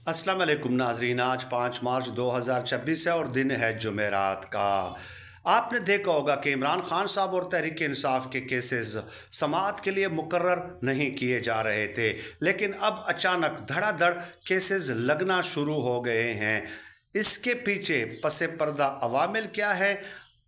अस्सलाम वालेकुम नाजरीन। आज 5 मार्च 2026 है और दिन है जुमेरात का। आपने देखा होगा कि इमरान खान साहब और तहरीक इंसाफ के केसेस समाअत के लिए मुकर्रर नहीं किए जा रहे थे, लेकिन अब अचानक धड़ाधड़ केसेस लगना शुरू हो गए हैं। इसके पीछे पसे पर्दा अवामिल क्या है,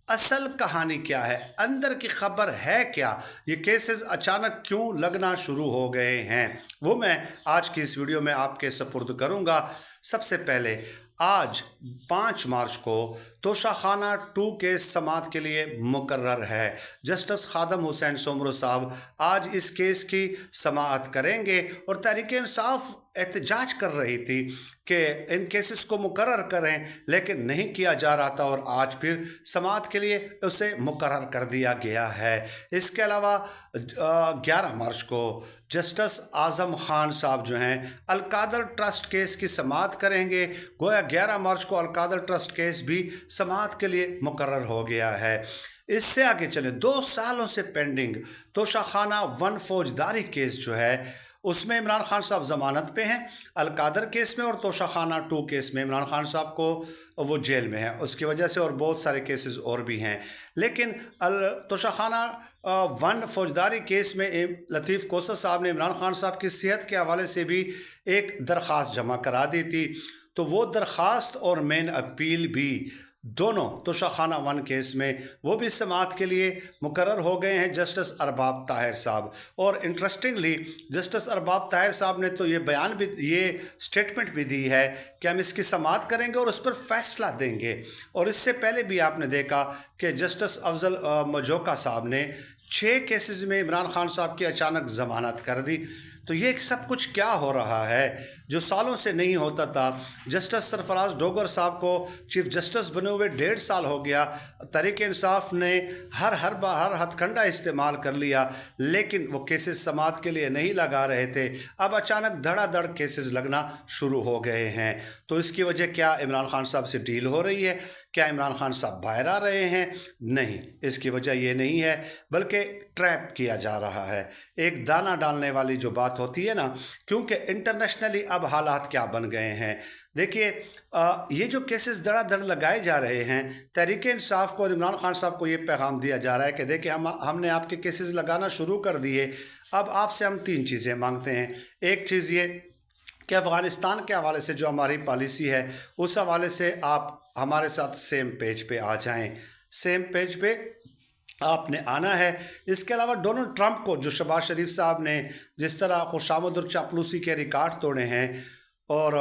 असल कहानी क्या है, अंदर की खबर है क्या, ये केसेस अचानक क्यों लगना शुरू हो गए हैं, वो मैं आज की इस वीडियो में आपके सपुर्द करूंगा। सबसे पहले आज 5 मार्च को तोशाखाना 2 केस समाअत के लिए मुकर्रर है। जस्टिस खादम हुसैन सोमरो साहब आज इस केस की समाअत करेंगे और तहरीक इंसाफ एहतजाज कर रही थी कि इन केसेस को मुकर्रर करें, लेकिन नहीं किया जा रहा था और आज फिर समाअत के लिए उसे मुकर्रर कर दिया गया है। इसके अलावा 11 मार्च को जस्टिस आज़म खान साहब जो हैं अलकादर ट्रस्ट केस की समाअत करेंगे। गोया 11 मार्च को अलकादर ट्रस्ट केस भी समाअत के लिए मुकर्रर हो गया है। इससे आगे चले, 2 सालों से पेंडिंग तोशाखाना 1 फौजदारी केस जो है उसमें इमरान खान साहब ज़मानत पे हैं अलकादर केस में, और तोशाखाना 2 केस में इमरान खान साहब को वो जेल में है उसकी वजह से, और बहुत सारे केसेस और भी हैं। लेकिन तोशाखाना 1 फौजदारी केस में लतीफ़ कोसर साहब ने इमरान खान साहब की सेहत के हवाले से भी एक दरख्वास्त जमा करा दी थी, तो वो दरख्वास्त और मेन अपील भी दोनों तोशाखाना 1 केस में वो भी समाअत के लिए मुकर्रर हो गए हैं जस्टिस अरबाब ताहिर साहब। और इंटरेस्टिंगली जस्टिस अरबाब ताहिर साहब ने तो ये बयान भी, ये स्टेटमेंट भी दी है कि हम इसकी समाअत करेंगे और उस पर फैसला देंगे। और इससे पहले भी आपने देखा कि जस्टिस अफजल मजोका साहब ने 6 केसेस में इमरान खान साहब की अचानक ज़मानत कर दी। तो ये सब कुछ क्या हो रहा है जो सालों से नहीं होता था। जस्टिस सरफराज डोगर साहब को चीफ जस्टिस बने हुए 1.5 साल हो गया। तहरीक इंसाफ ने हर हथकंडा इस्तेमाल कर लिया, लेकिन वो केसेस समाअत के लिए नहीं लगा रहे थे। अब अचानक धड़ाधड़ केसेस लगना शुरू हो गए हैं। तो इसकी वजह क्या इमरान खान साहब से डील हो रही है? क्या इमरान खान साहब बाहर आ रहे हैं? नहीं, इसकी वजह ये नहीं है, बल्कि ट्रैप किया जा रहा है। एक दाना डालने वाली जो बात होती है ना, क्योंकि इंटरनेशनली अब हालात क्या बन गए हैं। देखिए, ये जो केसेस धड़ाधड़ लगाए जा रहे हैं, तहरीक इंसाफ को और इमरान खान साहब को ये पैगाम दिया जा रहा है कि देखिए हमने आपके केसेस लगाना शुरू कर दिए, अब आपसे हम 3 चीज़ें मांगते हैं। एक चीज़ ये कि अफ़गानिस्तान के हवाले से जो हमारी पॉलिसी है उस हवाले से आप हमारे साथ सेम पेज पे आ जाएं, सेम पेज पे आपने आना है। इसके अलावा डोनाल्ड ट्रंप को, जो शहबाज शरीफ साहब ने जिस तरह खुशामद और चापलूसी के रिकॉर्ड तोड़े हैं और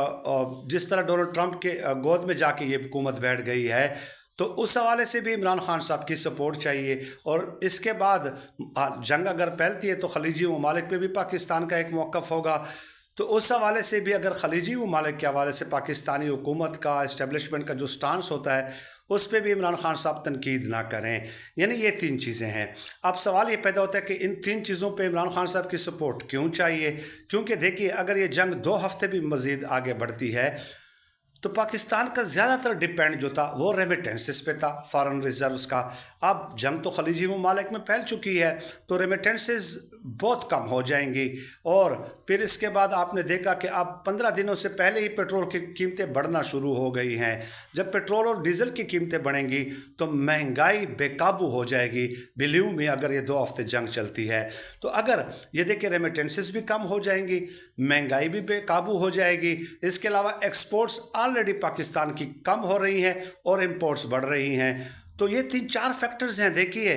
जिस तरह डोनाल्ड ट्रंप के गोद में जाके ये हुकूमत बैठ गई है, तो उस हवाले से भी इमरान खान साहब की सपोर्ट चाहिए। और इसके बाद जंग अगर फैलती है तो खलीजी ममालिक पे भी पाकिस्तान का एक मौक़िफ़ होगा। तो उस हवाले से भी अगर खलीजी ममालिक के हवाले से पाकिस्तानी हुकूमत का, इस्टेब्लिशमेंट का जो स्टांस होता है उस पर भी इमरान खान साहब तनकीद ना करें। यानी ये 3 चीज़ें हैं। अब सवाल ये पैदा होता है कि इन 3 चीज़ों पे इमरान खान साहब की सपोर्ट क्यों चाहिए? क्योंकि देखिए, अगर ये जंग 2 हफ्ते भी मज़ीद आगे बढ़ती है तो पाकिस्तान का ज़्यादातर डिपेंड जो था वो रेमिटेंसेस पे था, फॉरेन रिजर्व्स का। अब जंग तो खलीजी ममालिक में फैल चुकी है तो रेमिटेंसेस बहुत कम हो जाएंगी। और फिर इसके बाद आपने देखा कि अब 15 दिनों से पहले ही पेट्रोल की कीमतें बढ़ना शुरू हो गई हैं। जब पेट्रोल और डीजल की कीमतें बढ़ेंगी तो महंगाई बेकाबू हो जाएगी। बिलीव में, अगर ये 2 हफ्ते जंग चलती है तो अगर ये देखिए रेमिटेंसेस भी कम हो जाएंगी, महंगाई भी बेकाबू हो जाएगी। इसके अलावा एक्सपोर्ट्स ऑलरेडी पाकिस्तान की कम हो रही हैं और इंपोर्ट्स बढ़ रही हैं। तो ये 3-4 फैक्टर्स हैं। देखिए,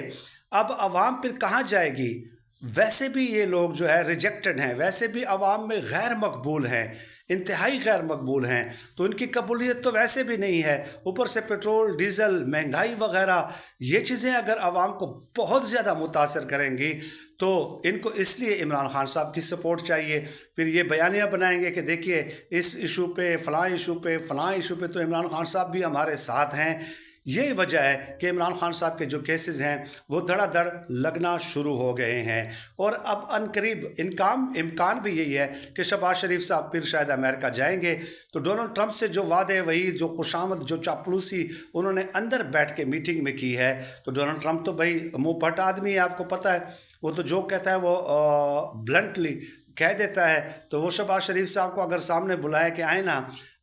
अब आवाम फिर कहाँ जाएगी? वैसे भी ये लोग जो है रिजेक्टेड हैं, वैसे भी आवाम में गैर मकबूल हैं, इंतहाई गैर मकबूल हैं, तो इनकी कबूलियत तो वैसे भी नहीं है। ऊपर से पेट्रोल, डीजल, महंगाई वगैरह ये चीज़ें अगर आवाम को बहुत ज़्यादा मुतासर करेंगी तो इनको इसलिए इमरान खान साहब की सपोर्ट चाहिए। फिर ये बयानियाँ बनाएंगे कि देखिए इस इशू पे, फ़लाँ इशू पे, फ़लाँ इशू पे तो इमरान खान साहब भी हमारे साथ हैं। यही वजह है कि इमरान खान साहब के जो केसेस हैं वो धड़ाधड़ लगना शुरू हो गए हैं। और अब अनकरीब इम्कान भी यही है कि शहबाज शरीफ साहब फिर शायद अमेरिका जाएंगे। तो डोनाल्ड ट्रंप से जो वादे, वही जो खुशामद, जो चापलूसी उन्होंने अंदर बैठ के मीटिंग में की है, तो डोनाल्ड ट्रंप तो भाई मुँह फट आदमी है, आपको पता है। वो तो जो कहता है वो ब्लंटली कह देता है तो वो शहबाज शरीफ साहब को अगर सामने बुलाए कि आए ना,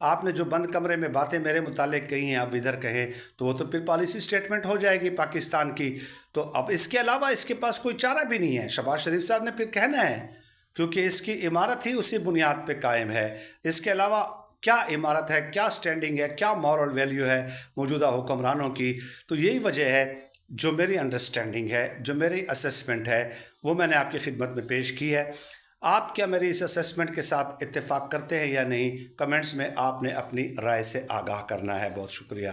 आपने जो बंद कमरे में बातें मेरे मुतालिक कही हैं आप इधर कहें, तो वो तो फिर पॉलिसी स्टेटमेंट हो जाएगी पाकिस्तान की। तो अब इसके अलावा इसके पास कोई चारा भी नहीं है। शहबाज शरीफ साहब ने फिर कहना है, क्योंकि इसकी इमारत ही उसी बुनियाद पे कायम है। इसके अलावा क्या इमारत है, क्या स्टैंडिंग है, क्या मॉरल वैल्यू है मौजूदा हुक्मरानों की। तो यही वजह है, जो मेरी अंडरस्टैंडिंग है, जो मेरी असेसमेंट है, वो मैंने आपकी खिदमत में पेश की है। आप क्या मेरी इस असेसमेंट के साथ इत्तेफाक करते हैं या नहीं, कमेंट्स में आपने अपनी राय से आगाह करना है। बहुत शुक्रिया।